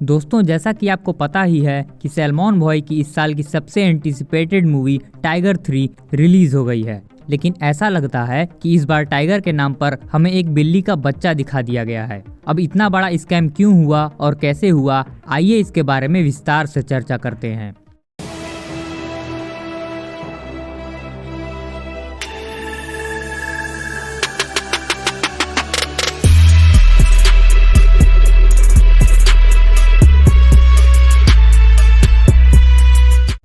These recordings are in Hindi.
दोस्तों, जैसा कि आपको पता ही है कि सैलमन बॉय की इस साल की सबसे एंटिसिपेटेड मूवी टाइगर 3 रिलीज हो गई है। लेकिन ऐसा लगता है कि इस बार टाइगर के नाम पर हमें एक बिल्ली का बच्चा दिखा दिया गया है। अब इतना बड़ा स्कैम क्यों हुआ और कैसे हुआ, आइए इसके बारे में विस्तार से चर्चा करते हैं।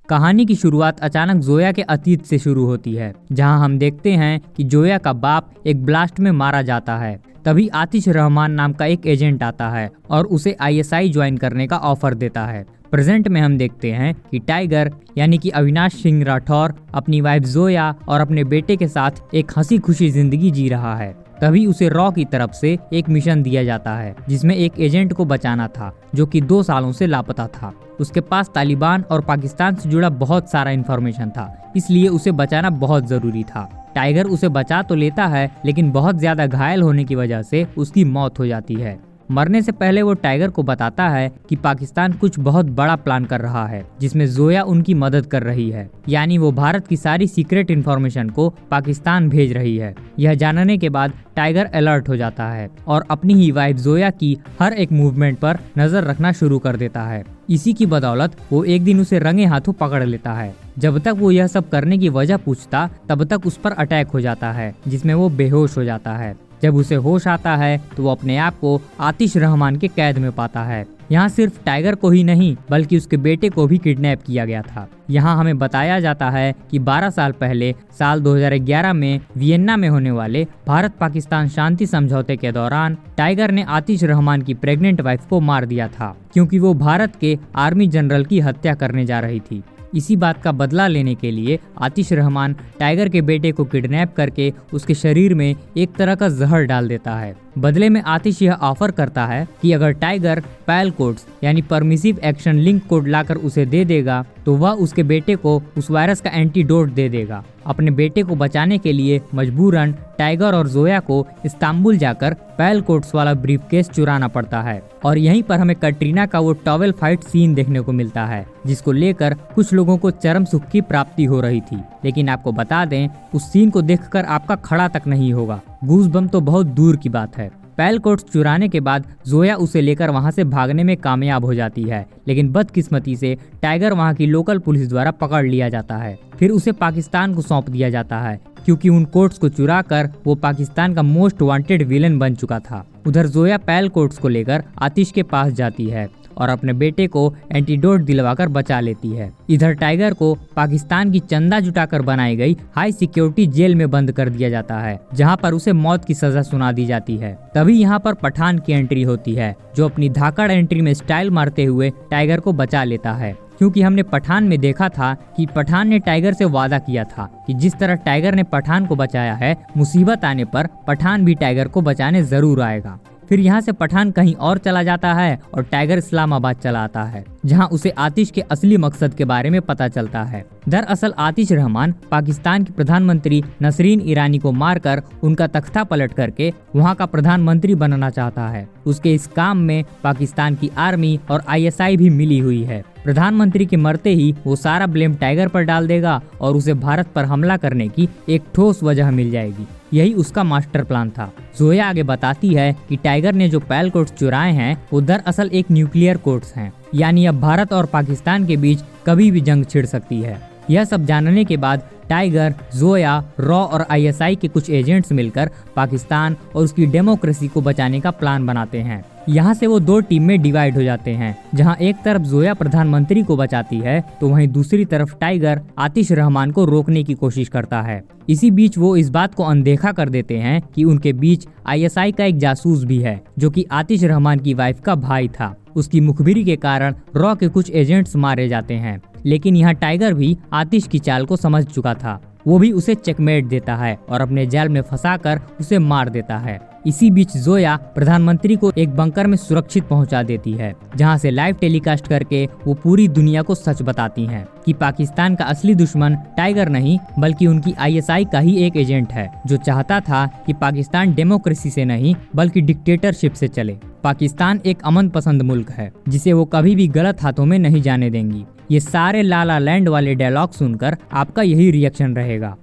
कहानी की शुरुआत अचानक जोया के अतीत से शुरू होती है, जहां हम देखते हैं कि जोया का बाप एक ब्लास्ट में मारा जाता है। तभी आतिश रहमान नाम का एक एजेंट आता है और उसे आईएसआई ज्वाइन करने का ऑफर देता है। प्रेजेंट में हम देखते हैं कि टाइगर यानी कि अविनाश सिंह राठौर अपनी वाइफ जोया और अपने बेटे के साथ एक हंसी खुशी जिंदगी जी रहा है। तभी उसे रॉ की तरफ से एक मिशन दिया जाता है, जिसमें एक एजेंट को बचाना था जो कि 2 सालों से लापता था। उसके पास तालिबान और पाकिस्तान से जुड़ा बहुत सारा इन्फॉर्मेशन था, इसलिए उसे बचाना बहुत जरूरी था। टाइगर उसे बचा तो लेता है, लेकिन बहुत ज्यादा घायल होने की वजह से उसकी मौत हो जाती है। मरने से पहले वो टाइगर को बताता है कि पाकिस्तान कुछ बहुत बड़ा प्लान कर रहा है, जिसमें जोया उनकी मदद कर रही है, यानी वो भारत की सारी सीक्रेट इन्फॉर्मेशन को पाकिस्तान भेज रही है। यह जानने के बाद टाइगर अलर्ट हो जाता है और अपनी ही वाइफ जोया की हर एक मूवमेंट पर नजर रखना शुरू कर देता है। इसी की बदौलत वो एक दिन उसे रंगे हाथों पकड़ लेता है। जब तक वो यह सब करने की वजह पूछता, तब तक उस पर अटैक हो जाता है, जिसमें वो बेहोश हो जाता है। जब उसे होश आता है तो वो अपने आप को आतिश रहमान के कैद में पाता है। यहाँ सिर्फ टाइगर को ही नहीं, बल्कि उसके बेटे को भी किडनैप किया गया था। यहाँ हमें बताया जाता है कि 12 साल पहले साल 2011 में वियन्ना में होने वाले भारत पाकिस्तान शांति समझौते के दौरान टाइगर ने आतिश रहमान की प्रेग्नेंट वाइफ को मार दिया था, क्योंकि वो भारत के आर्मी जनरल की हत्या करने जा रही थी। इसी बात का बदला लेने के लिए आतिश रहमान टाइगर के बेटे को किडनैप करके उसके शरीर में एक तरह का जहर डाल देता है। बदले में आतिश यह ऑफर करता है कि अगर टाइगर पैल कोड्स यानी परमिसिव एक्शन लिंक कोड लाकर उसे दे देगा तो वह उसके बेटे को उस वायरस का एंटीडोट दे देगा। अपने बेटे को बचाने के लिए मजबूरन टाइगर और जोया को इस्तांबुल जाकर पैल कोड्स वाला ब्रीफकेस चुराना पड़ता है। और यहीं पर हमें कटरीना का वो टॉवेल फाइट सीन देखने को मिलता है, जिसको लेकर कुछ लोगों को चरम सुख की प्राप्ति हो रही थी। लेकिन आपको बता दें, उस सीन को देखकर आपका खड़ा तक नहीं होगा। गूज़बम्प तो बहुत दूर की बात है। पैल कोड्स चुराने के बाद जोया उसे लेकर वहां से भागने में कामयाब हो जाती है, लेकिन बदकिस्मती से टाइगर वहां की लोकल पुलिस द्वारा पकड़ लिया जाता है। फिर उसे पाकिस्तान को सौंप दिया जाता है, क्योंकि उन कोड्स को चुराकर वो पाकिस्तान का मोस्ट वांटेड विलन बन चुका था। उधर जोया पैल कोड्स को लेकर आतिश के पास जाती है और अपने बेटे को एंटीडोट दिलवाकर बचा लेती है। इधर टाइगर को पाकिस्तान की चंदा जुटाकर बनाई गई हाई सिक्योरिटी जेल में बंद कर दिया जाता है, जहां पर उसे मौत की सजा सुना दी जाती है। तभी यहां पर पठान की एंट्री होती है, जो अपनी धाकड़ एंट्री में स्टाइल मारते हुए टाइगर को बचा लेता है। क्योंकि हमने पठान में देखा था कि पठान ने टाइगर से वादा किया था कि जिस तरह टाइगर ने पठान को बचाया है, मुसीबत आने पर पठान भी टाइगर को बचाने जरूर आएगा। फिर यहाँ से पठान कहीं और चला जाता है और टाइगर इस्लामाबाद चला आता है, जहाँ उसे आतिश के असली मकसद के बारे में पता चलता है। दरअसल आतिश रहमान पाकिस्तान के प्रधानमंत्री नसरीन ईरानी को मारकर उनका तख्ता पलट करके वहाँ का प्रधानमंत्री बनना चाहता है। उसके इस काम में पाकिस्तान की आर्मी और आईएसआई भी मिली हुई है। प्रधानमंत्री के मरते ही वो सारा ब्लेम टाइगर पर डाल देगा और उसे भारत पर हमला करने की एक ठोस वजह मिल जाएगी। यही उसका मास्टर प्लान था। जोया आगे बताती है कि टाइगर ने जो पैल कोड्स चुराए हैं वो दरअसल एक न्यूक्लियर कोड्स हैं, यानी अब भारत और पाकिस्तान के बीच कभी भी जंग छिड़ सकती है। यह सब जानने के बाद टाइगर, जोया, रॉ और आईएसआई के कुछ एजेंट्स मिलकर पाकिस्तान और उसकी डेमोक्रेसी को बचाने का प्लान बनाते हैं। यहाँ से वो 2 टीम में डिवाइड हो जाते हैं, जहाँ एक तरफ जोया प्रधानमंत्री को बचाती है तो वहीं दूसरी तरफ टाइगर आतिश रहमान को रोकने की कोशिश करता है। इसी बीच वो इस बात को अनदेखा कर देते हैं कि उनके बीच आईएसआई का एक जासूस भी है, जो कि आतिश रहमान की वाइफ का भाई था। उसकी मुखबिरी के कारण रॉ के कुछ एजेंट्स मारे जाते हैं, लेकिन यहाँ टाइगर भी आतिश की चाल को समझ चुका था। वो भी उसे चेकमेट देता है और अपने जाल में फंसाकर उसे मार देता है। इसी बीच जोया प्रधानमंत्री को एक बंकर में सुरक्षित पहुंचा देती है, जहां से लाइव टेलीकास्ट करके वो पूरी दुनिया को सच बताती हैं कि पाकिस्तान का असली दुश्मन टाइगर नहीं बल्कि उनकी ISI का ही एक एजेंट है, जो चाहता था कि पाकिस्तान डेमोक्रेसी से नहीं बल्कि डिक्टेटरशिप से चले। पाकिस्तान एक अमन पसंद मुल्क है जिसे वो कभी भी गलत हाथों में नहीं जाने देंगी। ये सारे ला ला लैंड वाले डायलॉग सुनकर आपका यही रिएक्शन रहेगा।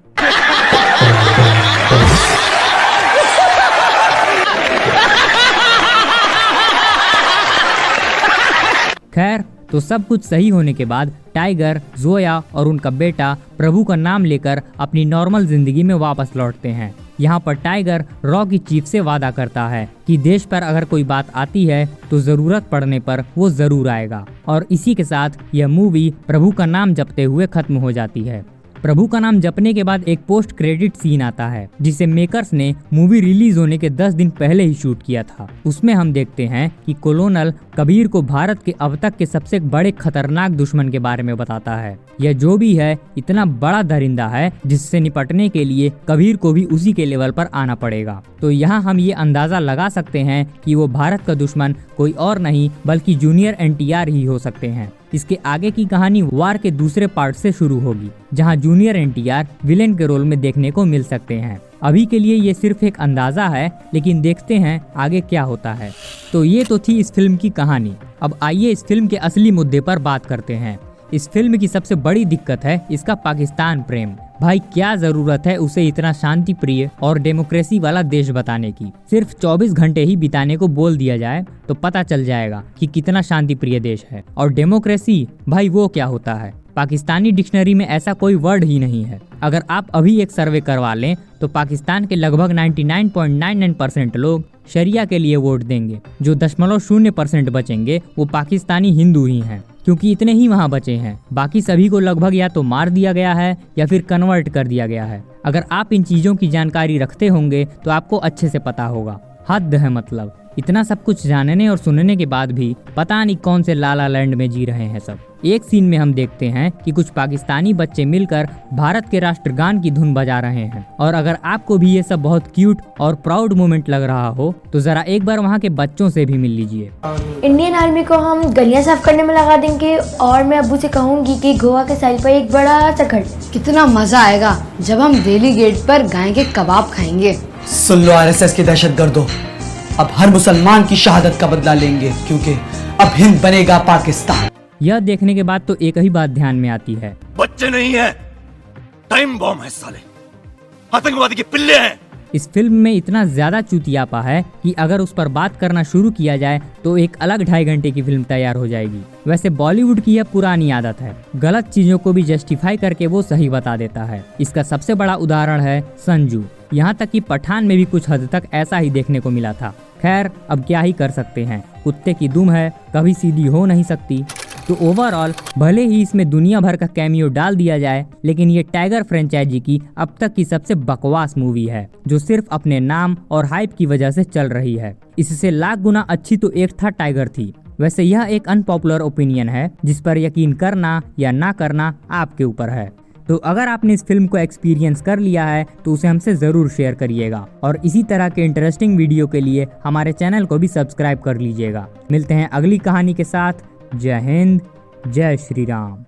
खैर, तो सब कुछ सही होने के बाद टाइगर, जोया और उनका बेटा प्रभु का नाम लेकर अपनी नॉर्मल जिंदगी में वापस लौटते हैं। यहाँ पर टाइगर रॉ की चीफ से वादा करता है कि देश पर अगर कोई बात आती है तो जरूरत पड़ने पर वो जरूर आएगा। और इसी के साथ यह मूवी प्रभु का नाम जपते हुए खत्म हो जाती है। प्रभु का नाम जपने के बाद एक पोस्ट क्रेडिट सीन आता है, जिसे मेकर्स ने मूवी रिलीज होने के 10 दिन पहले ही शूट किया था। उसमें हम देखते हैं कि कोलोनल कबीर को भारत के अब तक के सबसे बड़े खतरनाक दुश्मन के बारे में बताता है। यह जो भी है इतना बड़ा दरिंदा है जिससे निपटने के लिए कबीर को भी उसी के लेवल पर आना पड़ेगा। तो यहाँ हम ये अंदाजा लगा सकते हैं कि वो भारत का दुश्मन कोई और नहीं बल्कि जूनियर NTR ही हो सकते हैं। इसके आगे की कहानी वार के दूसरे पार्ट से शुरू होगी, जहां जूनियर NTR विलेन के रोल में देखने को मिल सकते हैं। अभी के लिए ये सिर्फ एक अंदाजा है, लेकिन देखते हैं आगे क्या होता है। तो ये तो थी इस फिल्म की कहानी। अब आइए इस फिल्म के असली मुद्दे पर बात करते हैं। इस फिल्म की सबसे बड़ी दिक्कत है इसका पाकिस्तान प्रेम। भाई क्या जरूरत है उसे इतना शांति प्रिय और डेमोक्रेसी वाला देश बताने की। सिर्फ 24 घंटे ही बिताने को बोल दिया जाए तो पता चल जाएगा कि कितना शांति प्रिय देश है। और डेमोक्रेसी भाई वो क्या होता है? पाकिस्तानी डिक्शनरी में ऐसा कोई वर्ड ही नहीं है। अगर आप अभी एक सर्वे करवा लें तो पाकिस्तान के लगभग 99.99% लोग शरिया के लिए वोट देंगे। जो 0.0% बचेंगे वो पाकिस्तानी हिंदू ही हैं, क्योंकि इतने ही वहाँ बचे हैं। बाकी सभी को लगभग या तो मार दिया गया है या फिर कन्वर्ट कर दिया गया है। अगर आप इन चीजों की जानकारी रखते होंगे तो आपको अच्छे से पता होगा। हद है मतलब। इतना सब कुछ जानने और सुनने के बाद भी पता नहीं कौन से लाला लैंड में जी रहे हैं सब। एक सीन में हम देखते हैं कि कुछ पाकिस्तानी बच्चे मिलकर भारत के राष्ट्रगान की धुन बजा रहे हैं। और अगर आपको भी ये सब बहुत क्यूट और प्राउड मोमेंट लग रहा हो तो जरा एक बार वहाँ के बच्चों से भी मिल लीजिए। इंडियन आर्मी को हम गलियां साफ करने में लगा देंगे और मैं अब्बू से कहूंगी कि गोवा के साइड पर एक बड़ा सा घर। कितना मजा आएगा जब हम दिल्ली गेट पर गाय के कबाब खाएंगे। सुन लो RSS के दहशतगर्दों, अब हर मुसलमान की शहादत का बदला लेंगे, क्योंकि अब हिंद बनेगा पाकिस्तान। यह देखने के बाद तो एक ही बात ध्यान में आती है, बच्चे नहीं है, टाइम बॉम्ब है साले, आतंकवादी के पिल्ले हैं। इस फिल्म में इतना ज्यादा चूतियापा है कि अगर उस पर बात करना शुरू किया जाए तो एक अलग 2.5 घंटे की फिल्म तैयार हो जाएगी। वैसे बॉलीवुड की यह पुरानी आदत है, गलत चीजों को भी जस्टिफाई करके वो सही बता देता है। इसका सबसे बड़ा उदाहरण है संजू। यहाँ तक कि पठान में भी कुछ हद तक ऐसा ही देखने को मिला था। खैर अब क्या ही कर सकते हैं, कुत्ते की दुम है, कभी सीधी हो नहीं सकती। तो ओवरऑल भले ही इसमें दुनिया भर का कैमियो डाल दिया जाए, लेकिन ये टाइगर फ्रेंचाइजी की अब तक की सबसे बकवास मूवी है, जो सिर्फ अपने नाम और हाइप की वजह से चल रही है। इससे लाख गुना अच्छी तो एक था टाइगर थी। वैसे यह एक अनपॉपुलर ओपिनियन है, जिस पर यकीन करना या ना करना आपके ऊपर है। तो अगर आपने इस फिल्म को एक्सपीरियंस कर लिया है तो उसे हमसे ज़रूर शेयर करिएगा, और इसी तरह के इंटरेस्टिंग वीडियो के लिए हमारे चैनल को भी सब्सक्राइब कर लीजिएगा। मिलते हैं अगली कहानी के साथ। जय हिंद, जय श्री राम।